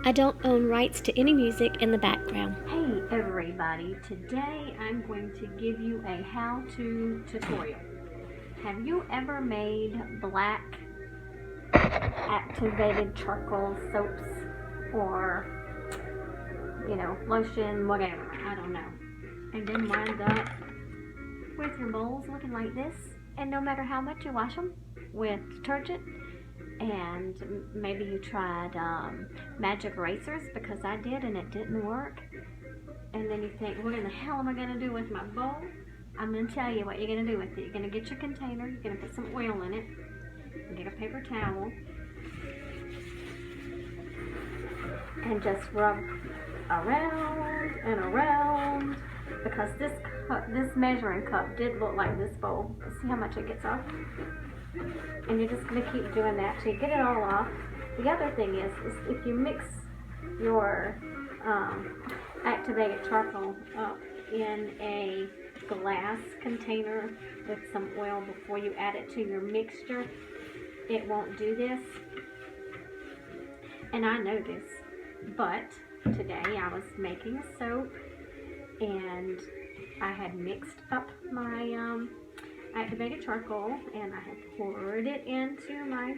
I don't own rights to any music in the background. Hey everybody, today I'm going to give you a how-to tutorial. Have you ever made black activated charcoal soaps or, lotion, whatever, I don't know, and then wind up with your bowls looking like this, and no matter how much you wash them with detergent, and maybe you tried magic erasers, because I did and it didn't work, and then you think, what in the hell am I going to do with my bowl? I'm going to tell you what you're going to do with it. You're going to get your container, you're going to put some oil in it, get a paper towel, and just rub around and around, because this measuring cup did look like this bowl. See how much it gets off? And you're just going to keep doing that till you get it all off. The other thing is if you mix your activated charcoal up in a glass container with some oil before you add it to your mixture, it won't do this. And I know this, but today I was making a soap and I had mixed up my activated charcoal and I had poured it into my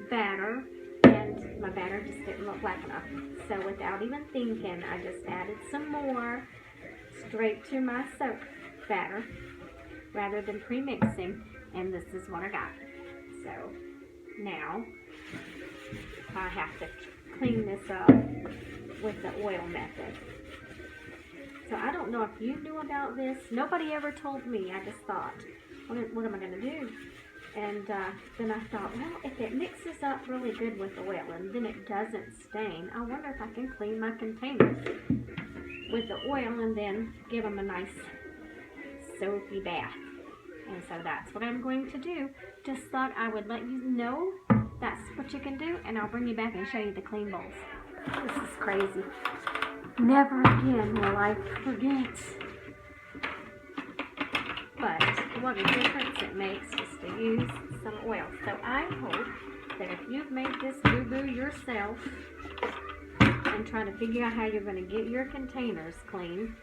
batter, and my batter just didn't look black enough. So without even thinking, I just added some more straight to my soap batter rather than pre-mixing, and this is what I got. So now I have to clean this up with the oil method. So I don't know if you knew about this. Nobody ever told me. I just thought, what am I going to do? And then I thought, well, if it mixes up really good with oil and then it doesn't stain, I wonder if I can clean my containers with the oil and then give them a nice soapy bath. And so that's what I'm going to do. Just thought I would let you know that's what you can do, and I'll bring you back and show you the clean bowls. This is crazy. Never again will I forget. But what a difference it makes just to use some oil. So I hope that if you've made this boo-boo yourself and trying to figure out how you're going to get your containers clean,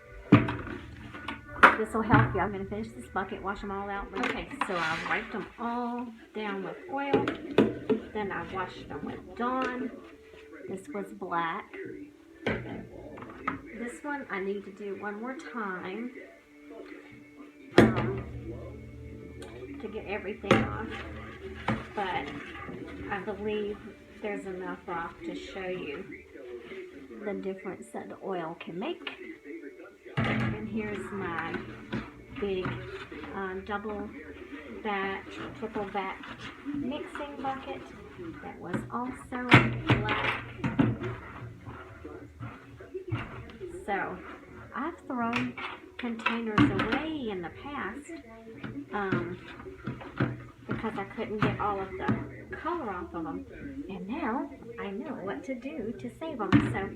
this will help you. I'm going to finish this bucket, wash them all out. Okay, so I wiped them all down with oil. Then I washed them with Dawn. This was black. This one I need to do one more time to get everything off, but I believe there's enough off to show you the difference that the oil can make. And here's my big double batch, triple batch mixing bucket that was also black. So I've thrown containers away in the past because I couldn't get all of the color off of them, and now I know what to do to save them. So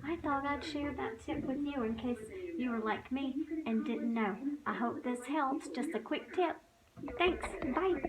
I thought I'd share that tip with you in case you were like me and didn't know. I hope this helps. Just a quick tip. Thanks. Bye.